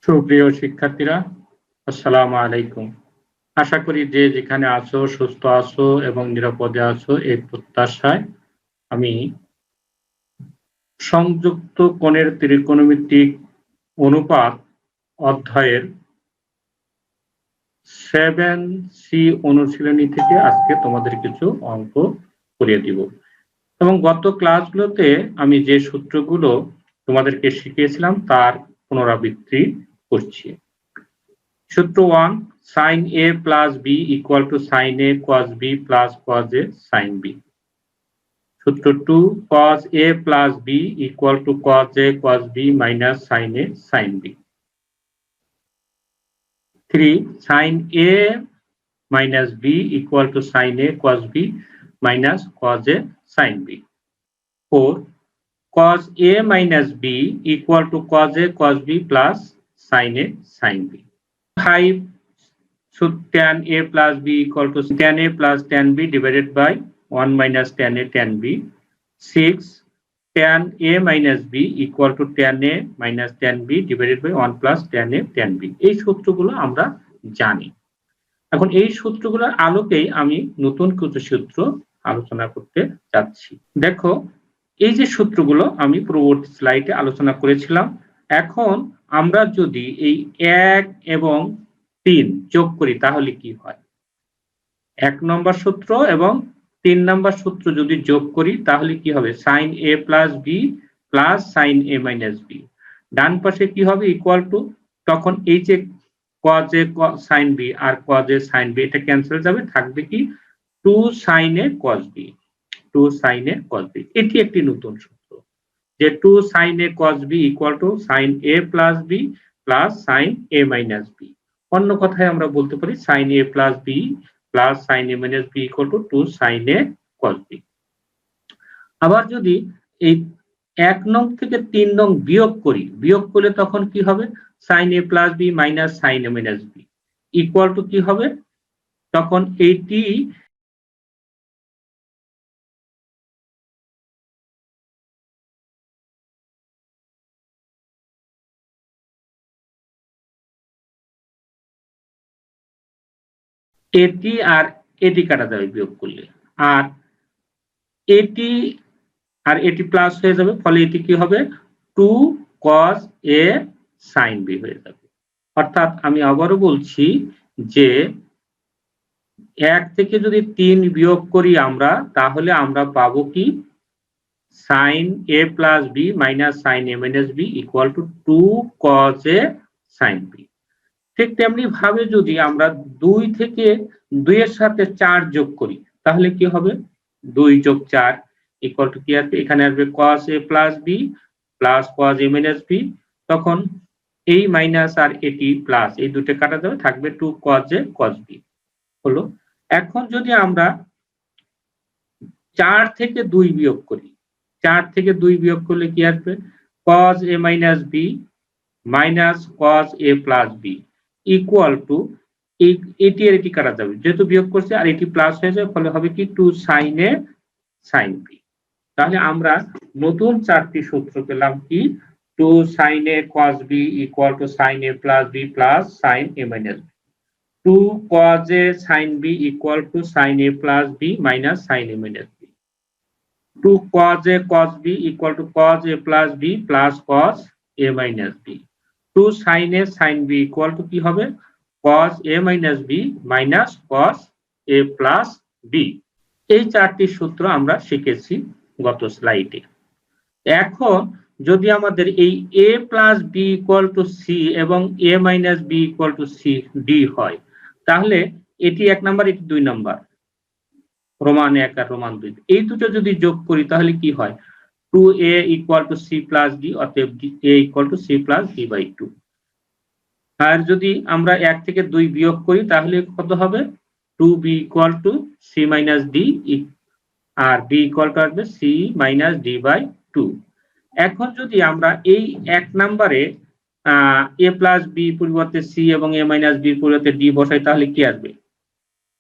সুপ্রিয় শিক্ষার্থীরা, আসসালামু আলাইকুম। আশা করি যে যেখানে আছো সুস্থ আছো এবং নিরাপদে আছো এই প্রত্যাশায় আমি সংযুক্ত কোণের ত্রিকোণমিতিক অনুপাত অধ্যায়ের 7C অনুশীলনী থেকে আজকে তোমাদের কিছু অঙ্ক করিয়ে দিব। এবং গত ক্লাসগুলোতে আমি যে সূত্রগুলো তোমাদেরকে শিখিয়েছিলাম তার পুনরাবৃত্তি করছি। সূত্র 1, sin A plus B equal to sin A cos B plus cos A sin B. সূত্র 2, cos A plus B equal to cos A cos B minus sin A sin B. 3, sin A minus B equal to sin A cos B minus cos A sin B. 4, cos A minus B equal to cos A cos B plus sin A sin B. 5, so tan A plus B equal to tan A plus tan B divided by 1 minus tan A tan B. 6, tan A minus B equal to tan A minus tan B divided by 1 plus tan A tan B. এই সূত্রগুলো আমরা জানি। এখন এই সূত্রগুলোর আলোকেই আমি নতুন কিছু সূত্র আলোচনা করতে যাচ্ছি। দেখো, এই যে সূত্রগুলো আমি পূর্ববর্তী স্লাইডে আলোচনা করেছিলাম, এখন আমরা যদি এই 1 এবং 3 যোগ করি তাহলে কি হয়? 1 নম্বর সূত্র এবং 3 নম্বর সূত্র যদি যোগ করি তাহলে কি হবে? sin A plus B plus sin A minus B। ডান পাশে কি হবে? ইকুয়াল টু, তখন এই যে cos A sin B আর cos A sin B এটা ক্যান্সেল যাবে, থাকবে কি 2 sin A cos B, 2 sin A cos B। এটি একটি নতুন সূত্র যে 2 sin A cos B equal to sin A plus B plus sin A minus B। অন্য কথায় আমরা বলতে পারি sin A plus B plus sin A minus B equal to 2 sin A cos B। আবার যদি এই 1 নং থেকে 3 নং বিয়োগ করি, বিয়োগ করলে তখন কি হবে? sin A plus B minus sin A minus B equal to কি হবে? তখন এইটি এটি আর এটি কাটা যাবে বিয়োগ করলে, আর এটি আর এটি প্লাস হয়ে যাবে, ফলে এটি কি হবে? 2 cos A sin B হয়ে যাবে। অর্থাৎ আমি আবারও বলছি যে 1 থেকে যদি 3 বিয়োগ করি আমরা, তাহলে আমরা পাবো কি? sin A plus B minus sin A minus B equal to 2 cos A sin B। ঠিক তেমনি ভাবে যদি আমরা 2 থেকে 2 এর সাথে 4 যোগ করি তাহলে কি হবে? 2 যোগ 4 ইকুয়াল টু কি আসবে? এখানে আসবে cos A plus B plus cos A minus B, তখন এই মাইনাস আর এটি প্লাস, এই দুটো কাটা যাবে, থাকবে 2 cos A cos B হলো। এখন যদি আমরা 4 থেকে 2 বিয়োগ করি, 4 থেকে 2 বিয়োগ করলে কি আসবে? cos A minus B minus cos A plus B equal to, এটি আর এটি কাটা যাবে, যেহেতু বিয়োগ করছে আর এটি প্লাস হয়ে যাবে, ফলে হবে কি 2 sin A sin B। তাহলে আমরা নতুন 4টি সূত্র পেলাম কি? 2 sin A cos B equal to sin A plus B plus sin A minus B, 2 cos A sin B equal to sin A plus B minus sin A minus B, 2 cos A cos B equal to cos A plus B plus cos A minus B, 2 sin A sin B equal to কি হবে? cos A minus B minus cos A plus B। এই 4টি সূত্র আমরা শিখেছি গত স্লাইডে। এখন যদি আমাদের এই A plus B equal to C এবং A minus B equal to C D হয়, তাহলে এটি 1 নাম্বার, এটি 2 নাম্বার, রোমান 1 আর রোমান 2, এই দুটো যদি যোগ করি তাহলে কি হয়? 2A equal to C plus D, অতএব A equal to C plus D by 2। আর যদি আমরা 1 থেকে 2 বিয়োগ করি তাহলে কত হবে? 2B equal to C minus D, R B equal to আসবে C minus D by 2। এখন যদি আমরা এই 1 নম্বরে A plus B পরিবর্তে C এবং A minus B পরিবর্তে D বসাই তাহলে কি আসবে?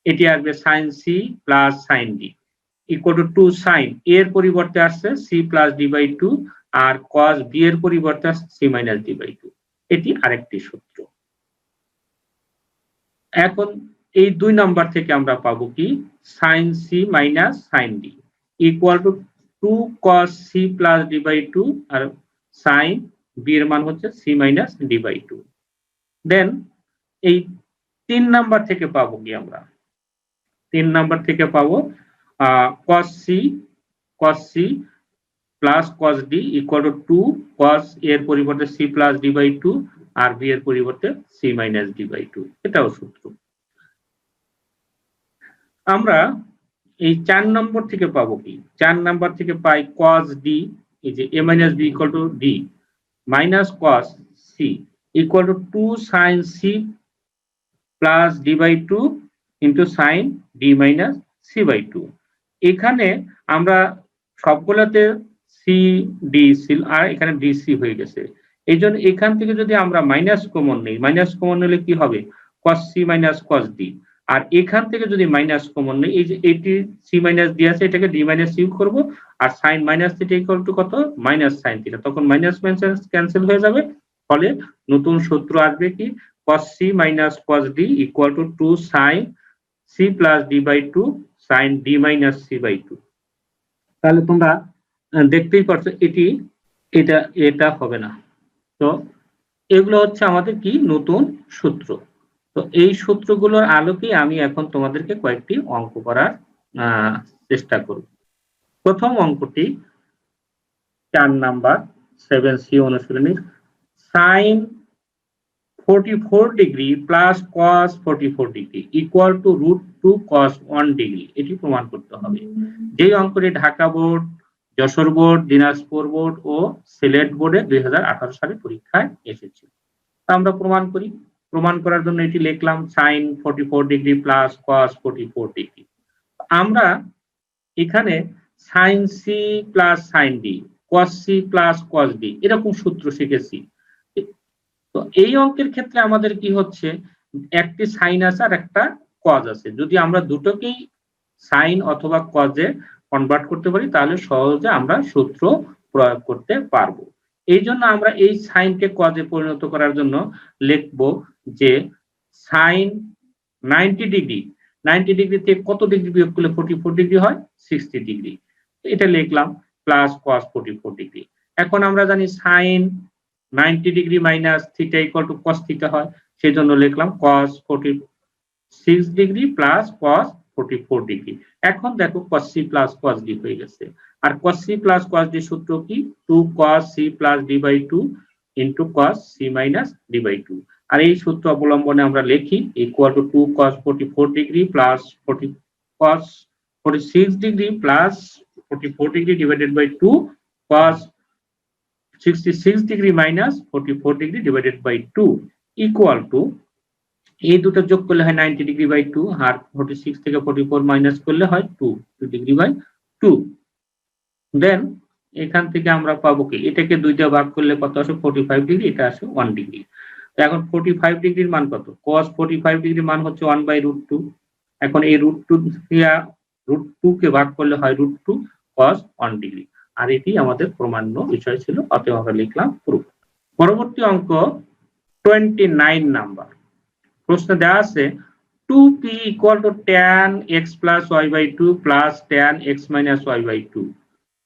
এটি আসবে sin C plus sin D equal to 2 sin A এর পরিবর্তে আসছে C plus D by 2, R cos B এর পরিবর্তে আসছে C minus D by 2। এটি আরেকটি সূত্র। এখন এই 2 নাম্বার থেকে আমরা পাবো কি sin c minus sin d equal to 2 cos c plus d by 2 আর sin b এর মান হচ্ছে c minus d by 2। Then এই 3 নাম্বার থেকে পাবো কি আমরা 3 নাম্বার থেকে পাবো cos c plus cos d equal to 2 cos এর পরিবর্তে c প্লাস d বাই 2 আর b এর পরিবর্তে c মাইনাস d বাই 2। এটাও সূত্র। আমরা এই 4 নম্বর থেকে পাবো কি 4 নাম্বার থেকে পাই cos d, এই যে a minus b equal to d minus cos c equal to 2 sin c plus d by 2 into sin d minus c by 2। এখানে আমরা সবগুলোতে c d ছিল আর এখানে dc হয়ে গেছে, এই জন্য এখান থেকে যদি আমরা মাইনাস কমন নেই, মাইনাস কমন নিলে কি হবে cos c minus cos d, আর এখান থেকে যদি মাইনাস কমন নেই, এই যে এটি c মাইনাস d আছে এটাকে d মাইনাস u করব, আর sin minus theta equal to কত মাইনাস sin থিটা, তখন মাইনাস মাইনাস ক্যান্সেল হয়ে যাবে, ফলে নতুন সূত্র আসবে কি cos c minus cos d equal to 2 sin c plus d by 2 sin d minus c by 2। তাহলে তোমরা দেখতেই পারছো এটা হবে না। তো এগুলো হচ্ছে আমাদের কি নতুন সূত্র। তো এই সূত্রগুলোর আলোকে আমি এখন তোমাদেরকে কয়েকটি অঙ্ক করার চেষ্টা করব। প্রথম অঙ্কটি 4 নাম্বার 7c অনুশীলনী sin 44 degree plus cos 44 degree equal to √2 cos 1 degree, এটি প্রমাণ করতে হবে। যেই অঙ্কটি Dhaka board, Jessore board, Dinajpur board ও সিলেট বোর্ডে 2018 সালে পরীক্ষায় এসেছিল। আমরা প্রমাণ করি। প্রমাণ করার জন্য এটি লিখলাম sin 44 degree plus cos 44 degree. আমরা এখানে sin c plus sin d, cos c plus cos d এরকম সূত্র শিখেছি। তো এই অঙ্কের ক্ষেত্রে আমাদের কি হচ্ছে একটি sin আছে আর একটা cos আছে, যদি আমরা দুটোকেই sin অথবা cos এ কনভার্ট করতে পারি তাহলে সহজে আমরা সূত্র প্রয়োগ করতে পারবো। এই জন্য আমরা এই sin কে cos এ পরিণত করার জন্য লিখব যে sin 90 ডিগ্রি, 90 ডিগ্রি থেকে কত ডিগ্রি বিয়োগ করলে 44 ডিগ্রি হয় 60 ডিগ্রি, এটা লিখলাম প্লাস cos 44 ডিগ্রি। এখন আমরা জানি sin 90 degree minus theta equal to cos theta হয়, সেজন্য লিখলাম cos 46 degree plus cos 44 degree. এখন দেখো cos c plus cos d হয়ে গেছে, আর cos c plus cos d সূত্র কি 2 cos c plus d by 2 into cos c minus d by 2। আর এই সূত্র অবলম্বনে আমরা লিখি equal to 2 cos 44 degree plus cos 46 degree plus 44 degree divided by 2 cos 66 degree minus 44 degree divided by 2 equal to এই দুটো যোগ করলে হয় 90 ডিগ্রি বাই 2, আর 46 থেকে 44 মাইনাস করলে হয় 2 ডিগ্রি বাই 2। দেন এখান থেকে আমরা পাবো কি এটাকে দুইটা ভাগ করলে কত আসে 45 ডিগ্রি, এটা আসে 1 ডিগ্রি। তো এখন 45 ডিগ্রির মান কত, cos 45 ডিগ্রির মান হচ্ছে 1/√2। এখন এই √2 দিয়া √2 কে ভাগ করলে হয় √2 cos 1 ডিগ্রি, আর এটি আমাদের প্রমাণ্য বিষয় ছিল, অতএব আমরা লিখলাম প্রুফ। পরবর্তী অঙ্ক 29 নাম্বার। প্রশ্ন দেওয়া আছে 2p equal to tan x plus y by 2 plus tan x minus y by 2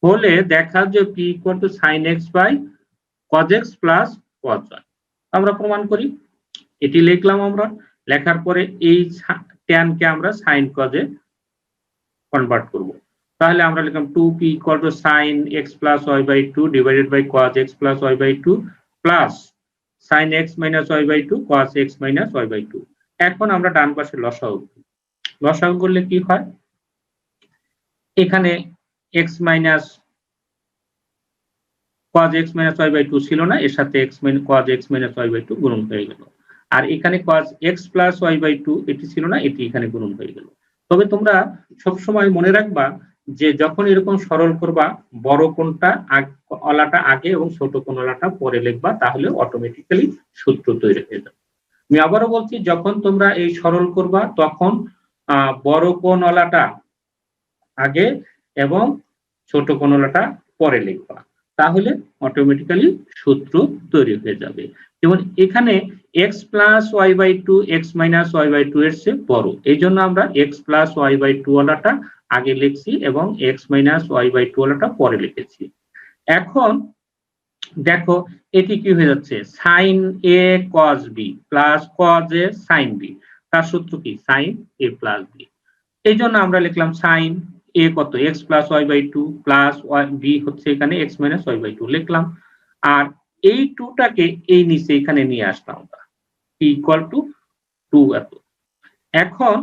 হলে দেখা যে p equal to sin x by cos x plus cos y। আমরা প্রমাণ করি, এটি লিখলাম। আমরা লেখার পরে এই tan কে আমরা sin cos এ কনভার্ট করব, তাহলে আমরা লিখলাম 2p equal to sin x plus y by 2 divided by cos x plus y by 2 plus sin x minus y by 2 cos x minus y by 2। এখন আমরা ডান পাশে লসাগু করলে কি হয়, এখানে x minus cos x minus y by 2 ছিল না, এর সাথে x minus cos x minus y by 2 গুণন হয়ে গেল, আর এখানে cos x plus y by 2 এটি ছিল না, এটি এখানে গুণন হয়ে গেল। তবে তোমরা সব সময় মনে রাখবা যে যখন এরকম সরল করবা বড় কোণটা অলাটা আগে এবং ছোট কোণ অলাটা পরে লিখবা, তাহলে অটোমেটিক্যালি সূত্র তৈরি হয়ে যাবে। আমি আবারও বলছি, যখন তোমরা এই সরল করবা তখন বড় কোণ অলাটা আগে এবং ছোট কোণ অলাটা পরে লিখবা, তাহলে অটোমেটিক্যালি সূত্র তৈরি হয়ে যাবে। যেমন এখানে x plus Y by two X minus Y by two এর চেয়ে বড়, এই জন্য আমরা X plus Y by two ওয়ালাটা আগে লিখছি এবং X minus Y by two ওয়ালাটা পরে লিখেছি। এখন দেখো এটি কি হয়ে যাচ্ছে, sine A cos B plus cos A sine B, তার সূত্র কি সাইন এ প্লাস বি। এই জন্য আমরা লিখলাম সাইন এ কত x plus Y by two plus b হচ্ছে এখানে x minus Y by two লিখলাম, আর এই টুটাকে এই নিচে এখানে নিয়ে আসলাম আমরা ইকুয়াল টু 2 এত। এখন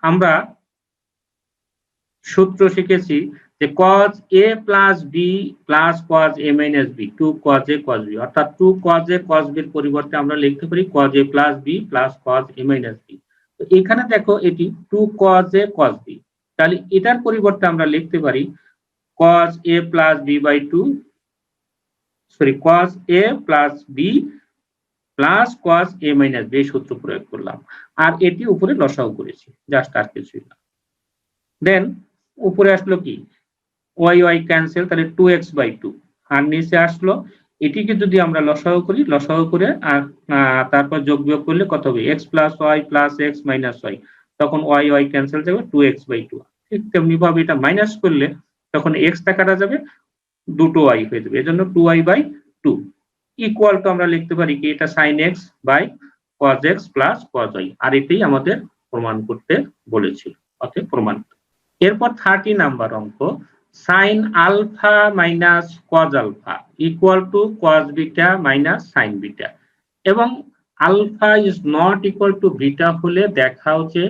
আমরা সূত্র শিখেছি যে cos a plus b plus cos a minus b, 2 cos a cos b, অর্থাৎ 2 cos a cos b এর পরিবর্তে আমরা লিখতে পারি cos a plus b plus cos a minus b. তো এখানে দেখো এটি 2 cos a cos b, তাহলে এটার পরিবর্তে আমরা লিখতে পারি cos a plus b by 2, sorry cos a plus b plus cos a minus b সূত্র প্রয়োগ করলাম, আর এটি উপরে লসাগু করেছি, জাস্ট আর কিছুই না। দেন উপরে আসলো কি ওয়াই ওয়াই ক্যান্সেল, তাহলে 2x বাই 2, আর নিচে আসলো এটিকে যদি আমরা লসাগু করি, লসাগু করে আর তারপর যোগ বিয়োগ করলে কত হবে x plus y plus x minus y, তখন ওয়াই ওয়াই ক্যান্সেল যাবে 2x বাই 2। ঠিক তেমনি ভাবে এটা মাইনাস করলে তখন x টা কাটা যাবে, দুটো y হয়ে যাবে, এজন্য 2y বাই 2 ইকুয়াল টু আমরা লিখতে পারি কি এটা sin x by cos x plus cos y, আর এটাই আমাদের প্রমাণ করতে বলেছিল, অতএব প্রমাণ। এরপর 30 নাম্বার অঙ্ক, sin alpha minus cos alpha equal to cos beta minus sin beta, এবং alpha is not equal to beta হলে দেখাও যে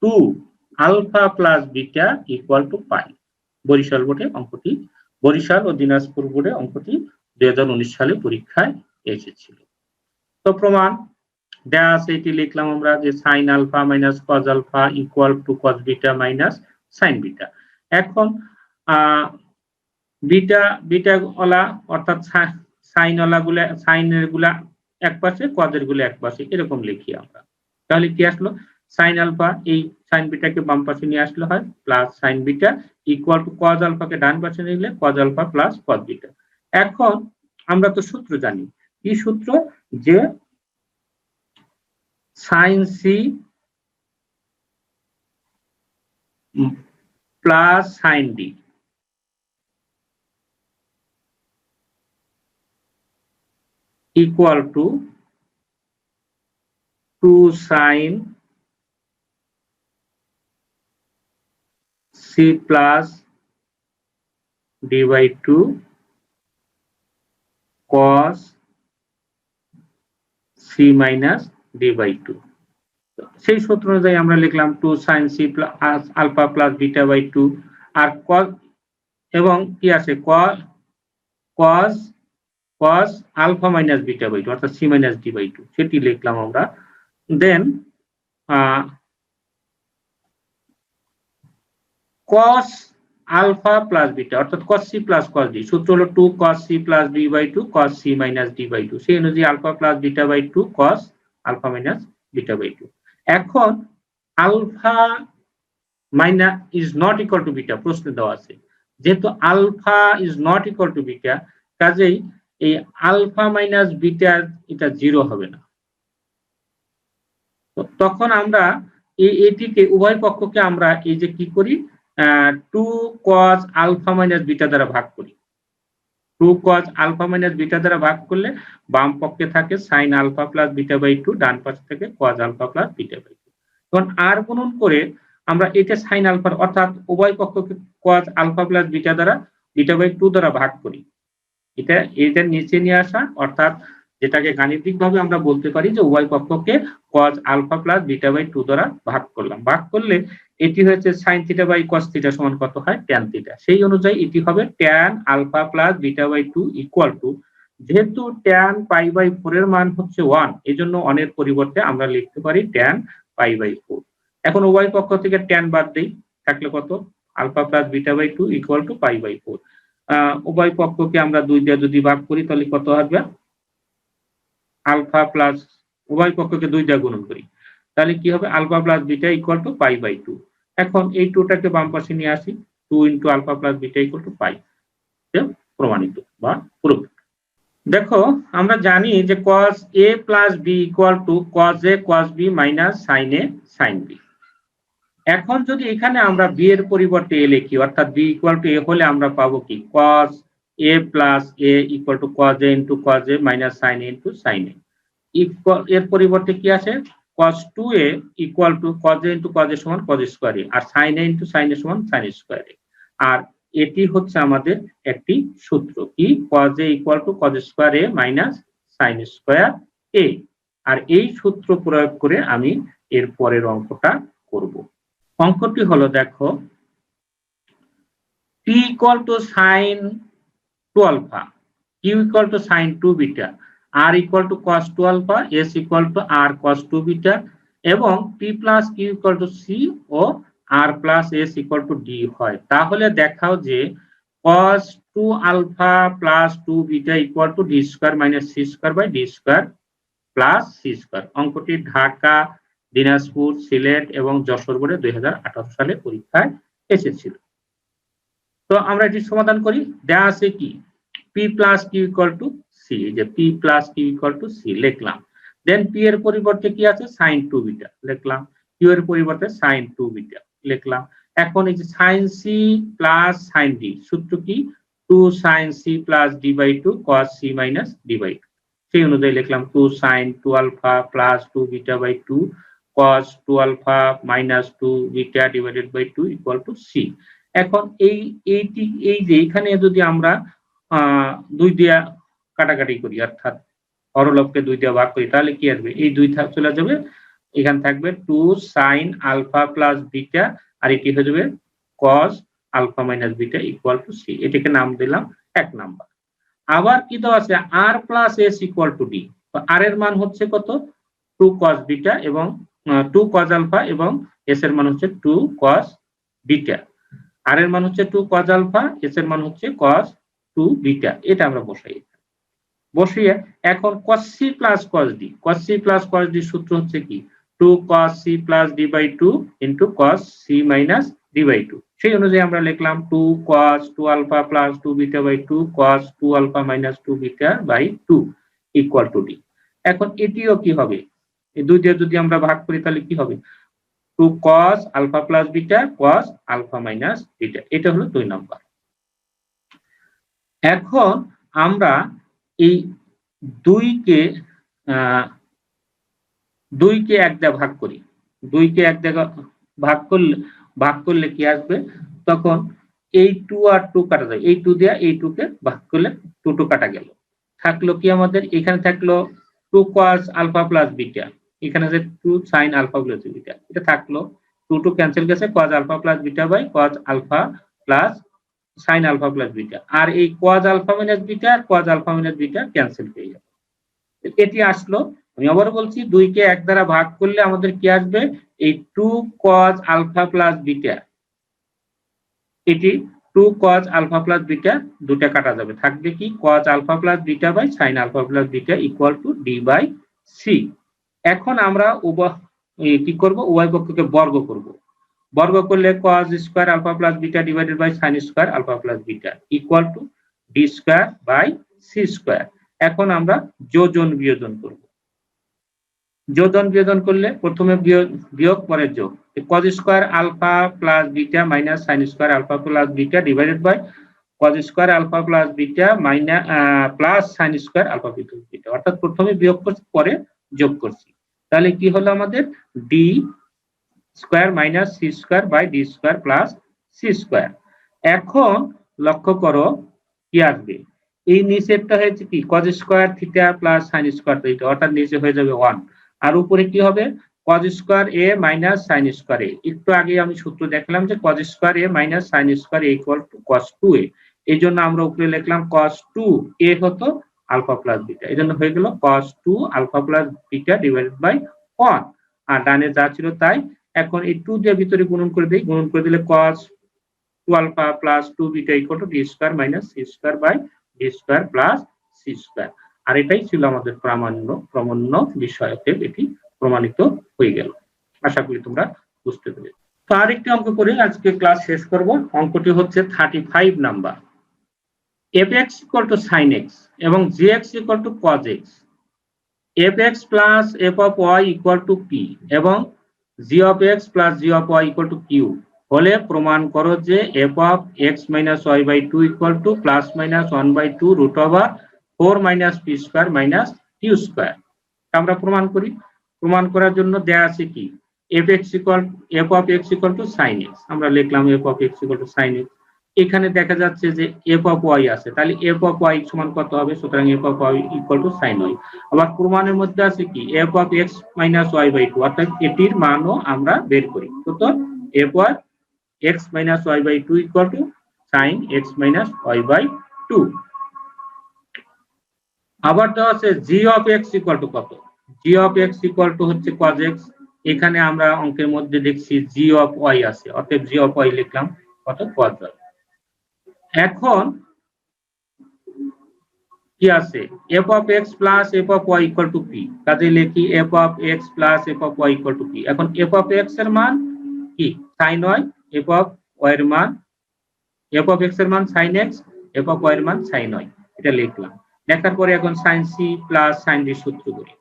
2 alpha plus beta equal to pi. Barishal বোর্ডে অঙ্কটি, বরিশাল ও দিনাজপুর বোর্ডে অঙ্কটি 2019 সালে পরীক্ষায় এসেছিল। তো প্রমাণ দেয়া আছে, এটি লিখলাম আমরা যে sin alpha minus cos alpha equal to cos beta minus sin beta. এখন বিটা বিটা ওলা অর্থাৎ সাইন ওলা গুলা, সাইনের গুলা এক পাশে cos এর গুলা এক পাশে, এরকম লিখি আমরা। তাহলে কি আসলো sin আলফা এই sin বিটাকে বাম পাশে নিয়ে আসলে হয় plus sin beta equal to cos আলফাকে ডান পাশে নিলে cos alpha plus cos beta. এখন আমরা তো সূত্র জানি, কি সূত্র, যে sin c plus sin d equal to 2 sin c plus d by 2 cos c minus d by 2। সেই সূত্র অনুযায়ী আমরা লিখলাম 2 sin c plus alpha plus beta by 2, R cos এবং কি আছে cos alpha minus beta by 2 অর্থাৎ c minus d by 2, সেটি লিখলাম আমরা। দেন cos alpha plus beta অর্থাৎ cos c plus cos d, সূত্র হলো 2 cos c plus b by 2 cos c minus d by 2, সেই অনুযায়ী alpha plus beta by 2 cos alpha minus beta by 2। এখন alpha minus is not equal to beta প্রশ্ন দেওয়া আছে, যেহেতু alpha is not equal to beta, কাজেই এই alpha minus beta এটা 0 হবে না। তখন আমরা এটিকে উভয় পক্ষকে আমরা এই যে কি করি 2 cos আলফা মাইনাস বিটা দ্বারা ভাগ করি, 2 cos আলফা মাইনাস বিটা দ্বারা ভাগ করলে বাম পক্ষে থাকে sin alpha plus beta by 2, ডান পাশে থাকে cos alpha plus beta by 2। তখন আর গুণন করে আমরা এটা sin আলফা অর্থাৎ উভয় পক্ষকে cos আলফা প্লাস বিটা দ্বারা বিটা বাই 2 দ্বারা ভাগ করি, এটা নিচে নিয়ে আসা, অর্থাৎ যেটাকে গাণিতিকভাবে আমরা বলতে পারি যে উভয় পক্ষকে cos alpha plus beta by 2 দ্বারা ভাগ করলাম, ভাগ করলে এটি হচ্ছে sin theta by cos theta সমান কত হয় tan থিটা, সেই অনুযায়ী এটি হবে tan alpha plus beta by 2 equal to, যেহেতু tan পাই বাই 4 এর মান হচ্ছে 1, এজন্য 1 এর পরিবর্তে আমরা লিখতে পারি tan পাই বাই 4। এখন উভয় পক্ষ থেকে tan বাদ দেই, থাকলে কত alpha plus beta by 2 equal to pi by 4। উভয় পক্ষকে আমরা 2 দিয়ে যদি ভাগ করি তাহলে কত হবে আলফা প্লাস, উভয় পক্ষকে 2 দিয়ে গুণন করি তাহলে কি হবে alpha plus beta equal to pi by 2। এখন এই 2টাকে বাম পাশে নিয়ে আসি, 2 into alpha plus beta equal to pi, প্রমাণিত বা প্রুফ। দেখো আমরা জানি যে cos a plus b equal to cos a cos b minus sin a sin b। এখন যদি এখানে আমরা b এর পরিবর্তে a লিখি, অর্থাৎ b equal to a হলে আমরা পাবো কি cos a plus a equal to cos a into cos a minus sin a into sin a। এর পরিবর্তে কি আছে cos 2a equal to cos a into cos a সমান cos স্কয়ার a, আর sin a into sin a সমান sin square a। আর এটি হচ্ছে আমাদের একটি সূত্র কি cos a equal to cos square a minus sin square a। আর এই সূত্র প্রয়োগ করে আমি এর পরের অঙ্কটা করব। অঙ্কটি হলো দেখো p equal to sin 2 alpha, q equal to sin 2 beta, r equal to cos 2 alpha, s equal to r cos 2 beta এবং p plus q equal to c O r plus s equal to d হয়। তাহলে দেখাও যে cos 2 alpha plus 2 beta equal to d square minus c square by d square plus c square। অঙ্কটি ঢাকা, দিনাজপুর, সিলেট এবং যশোর বোর্ডে 2018 সালে পরীক্ষায় এসেছিল। তো আমরা এটি সমাধান করি। দেয়া আছে কি p plus q equal to c, যে p plus q equal to c লিখলাম। দেন p এর পরিবর্তে কি আছে sin 2 beta লিখলাম, q এর পরিবর্তে sin 2 beta লিখলাম। এখন এই যে sin c plus sin d সূত্র কি 2 sin c plus d by 2 cos c minus d by 2। সেই অনুযায়ী লিখলাম 2 sin 2 alpha plus 2 beta by 2 cos 2 alpha minus 2 beta divided by 2 equal to c। এখন এই যে এখানে যদি আমরা 2 দিয়ে কাটাকাটি করি, অর্থাৎ হরলবকে 2 দিয়ে ভাগ করি, তাহলে কি আসবে এই 2 চলে যাবে, এখানে থাকবে 2 sin alpha plus beta আর এটি হয়ে যাবে cos alpha minus beta equal to c। এটাকে নাম দিলাম 1 নাম্বার। আবার কি দেওয়া আছে r plus s equal to d। তো r এর মান হচ্ছে কত 2 cos beta এবং 2 cos alpha এবং s এর মান হচ্ছে 2 cos beta। r এর মান হচ্ছে 2 cos alpha, s এর মান হচ্ছে cos 2 beta। এটা আমরা বসিয়ে এখন cos c plus cos d, cos c plus cos d সূত্র হচ্ছে কি 2 cos c plus d by 2 into cos c minus d by 2। সেই অনুযায়ী আমরা লিখলাম 2 cos 2 alpha plus 2 beta by 2 cos 2 alpha minus 2 beta by 2 equal to d। এখন এটিও কি হবে এই 2 দিয়ে যদি আমরা ভাগ করি তাহলে কি হবে 2 cos alpha plus beta cos alpha minus beta। এটা হলো 2 নাম্বার। এখন আমরা এই 2 কে 1 দিয়ে ভাগ করি, 2 কে 1 দিয়ে ভাগ করলে কি আসবে তখন এই 2 আর 2 কাটা যায়, এই 2 দিয়ে এই 2 কে ভাগ করলে 2 2 কাটা গেল, থাকলো কি আমাদের এখানে থাকলো 2 cos alpha plus beta, এখানে আছে 2 sin alpha plus beta, এটা থাকলো 2 2 ক্যান্সেল গেছে cos alpha plus beta by cos alpha plus sin alpha plus beta, আর এই cos alpha minus beta আর cos alpha minus beta cancel হয়ে যাবে। এটি আসলো। আমি আবার বলছি 2 কে 1 দ্বারা ভাগ করলে আমাদের কি আসবে এই 2 cos alpha plus beta, এটি 2 cos alpha plus beta দুটো কাটা যাবে, থাকবে কি cos alpha plus beta by sin alpha plus beta equal to d by c। এখন আমরা কি করব উভয় পক্ষকে বর্গ করলে cos square alpha plus beta divided by sin square alpha plus beta equal to d square by c square. এখন আমরা যোজন বিয়োজন করব। যোজন বিয়োজন করলে প্রথমে বিয়োগ পরে যোগ, cos square alpha plus beta minus sin square alpha plus beta divided by cos square alpha plus beta minus plus sin square alpha beta, অর্থাৎ প্রথমে বিয়োগ করছি পরে যোগ করছি। তাহলে কি হলো আমাদের d square minus c square by d square plus c square. এখন লক্ষ্য করো কি আসবে এই নিচেরটা হচ্ছে কি cos square theta plus sin square theta, অর্থাৎ নিচে হয়ে যাবে 1, আর উপরে কি হবে cos square a minus sin square a। একটু আগে আমি সূত্র দেখলাম যে cos square a minus sin square a equal to cos 2a, এই জন্য আমরা উপরে লিখলাম cos 2a হতো আলফা প্লাস বিটা, এই জন্য হয়ে গেল cos 2 alpha plus beta divided by 1, আর ডানে যা ছিল তাই। এখন এই 2 দিয়ে ভিতরে গুণন করে দেই, গুণন করে দিলে cos 2 alpha plus 2 beta equal to d square minus c square by d square plus c square। আর এটাই ছিল আমাদের প্রামাণ্য বিষয়কে, এটি প্রমাণিত হয়ে গেল। আশা করি তোমরা বুঝতে পেরেছো। তো আরেকটি অঙ্ক করে আজকে ক্লাস শেষ করব। অঙ্কটি হচ্ছে 35 number. fx equal to sin x এবং gx equal to cos x, fx plus f of y equal to p এবং g of x plus g of y equal to q হলে প্রমাণ করো যে f of x minus y by 2 equal to plus minus 1 by 2 root over 4 minus p square minus q square. আমরা প্রমাণ করি। প্রমাণ করার জন্য দেয়া আছে কি f of x equal to sin x, আমরা লিখলাম f of x equal to sin x। এখানে দেখা যাচ্ছে যে f অফ y আছে, তাহলে f অফ y সমান কত হবে, সুতরাং f of y equal to sin y। আবার প্রমাণের মধ্যে আছে কি f of x minus y by 2, অর্থাৎ এটির মানও আমরা বের করি। তো f of x minus y by 2 equal to sin x minus y by 2। আবার দেওয়া আছে g of x equal to কত, g of x equal to হচ্ছে cos x। এখানে আমরা অঙ্কের মধ্যে দেখছি g অফ y আছে, অতএব g অফ y লিখলাম কত, cos y। এখন কি আছে f of x plus f of y equal to p, কাজে লিখি f of x plus f of y equal to p। এখন f অফ x এর মান কি sin y, f of y এর মান f অফ x এর মান sin x, f of y এর মান sin y, এটা লিখলাম। লেখার পরে এখন sin c plus sin d সূত্র করি।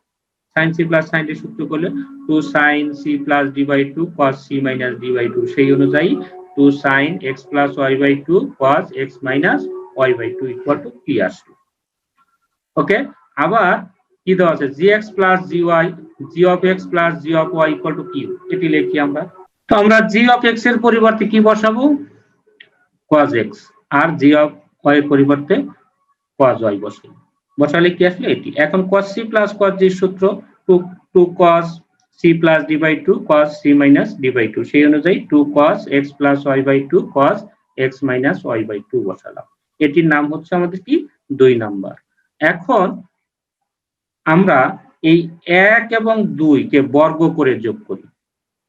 sin c plus sin d সূত্র করলে 2 sin c plus d by 2 cos c minus d by 2, সেই অনুযায়ী 2 sin x plus y by 2 cos x minus y by 2 equal to p আসলো। Okay, আবার কি দেওয়া আছে gx plus gy, g of x plus g of y equal to q, এটি লিখি আমরা। তো আমরা g অফ x এর পরিবর্তে কি বসাবো, cos x, আর g অফ y এর পরিবর্তে cos y বসালে কি আসলে এটি। এখন cos c plus cos d সূত্র 2 cos c plus d by 2 cos c minus d by 2, সেই অনুযায়ী 2 cos x plus y by 2 cos x minus y by 2 বসালাম। এটির নাম হচ্ছে আমাদের কি 2 নাম্বার। এখন আমরা এই 1 এবং 2 কে বর্গ করে যোগ করি।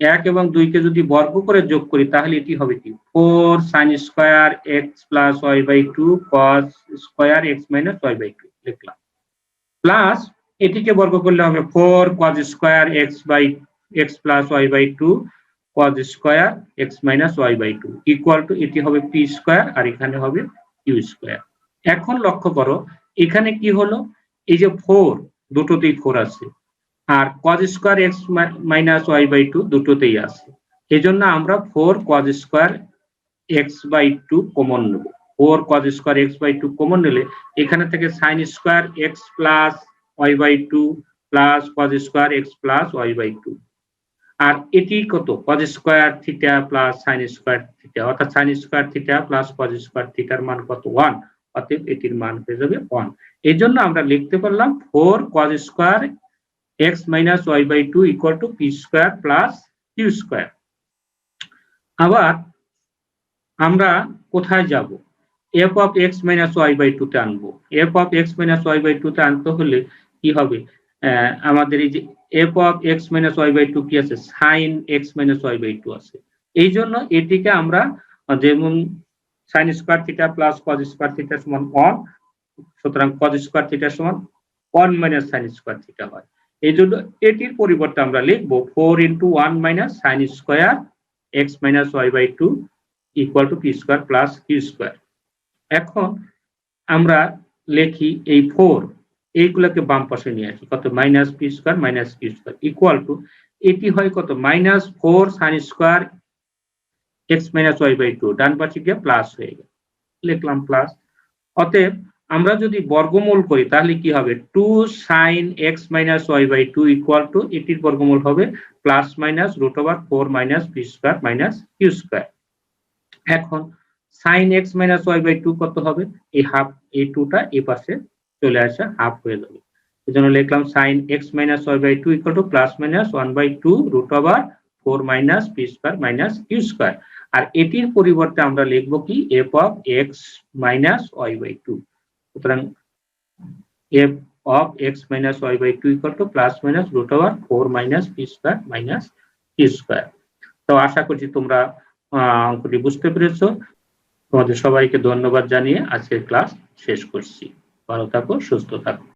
1 এবং 2 কে যদি বর্গ করে যোগ করি তাহলে এটি হবে কি 4 sin square x plus y by 2 cos square x minus y by 2 লিখলাম, প্লাস এটিকে বর্গ করলে হবে 4 cos square x plus y by 2 cos square x minus y by 2 equal to এটি হবে p স্কয়ার আর এখানে হবে q স্কয়ার। এখন লক্ষ্য করো এখানে কি হলো, এই যে 4 দুটোতেই 4 আছে আর cos square x minus y by 2 দুটোতেই আছে, এজন্য আমরা 4 cos square x by 2 common নেব। 4 cos square x by 2 common নিলে এখানে থেকে sin square x plus y by 2 plus cos square x plus y by 2, আর এটি কত cos square theta plus sin square theta, অর্থাৎ sin square theta plus cos square থিটার মান কত 1, অতএব এটির মান হয়ে যাবে 1। এজন্য আমরা লিখতে পারলাম 4 cos square x minus y by 2 equal to p square plus q square। আবার আমরা কোথায় যাব, f of x minus y by 2 তে আনবো। f of x minus y by 2 তে আনতে হলে কি হবে, আমাদের এই যে f of x minus y by 2 কি আছে sin x minus y by 2 আছে, এই জন্য এটিকে আমরা যেমন sin square theta plus cos square theta সমান 1, সুতরাং cos স্কয়ার থিটা সমান 1 minus sin স্কয়ার থিটা হয়। এই জন্য এটির পরিবর্তে আমরা লিখব 4 into 1 minus sin square x minus y by 2 equal to p square plus q square। এখন আমরা লিখি এই 4 এইগুলোকে বাম পাশে নিয়ে আসি, কত minus p square minus q square equal to এটি হয় কত minus 4 sin square x minus y by 2, ডান পাশে গিয়ে প্লাস হয়ে গেল, লিখলাম প্লাস। অতএব আমরা যদি বর্গমূল করি তাহলে কি হবে 2 sin x minus y by 2 equal to এটির বর্গমূল হবে plus minus root over 4 minus p square minus q square। এখন sin x minus y by 2 কত হবে, এই হাফ, এই 2টা এই পাশে চলে আসে হাফ হয়ে যাবে, এজন্য লিখলাম sin x minus y by 2 equal to plus minus 1 by 2 root over 4 minus p square minus q square। আর এটির পরিবর্তে আমরা লিখব কি f of x minus y by 2, সুতরাং f of x minus y by 2 equal to plus minus root over 4 minus p square minus q square। তো আশা করছি তোমরা অঙ্কটি বুঝতে পেরেছো। তোমাদের সবাইকে ধন্যবাদ জানিয়ে আজকের ক্লাস শেষ করছি। ভালো থাকো, সুস্থ থাকো।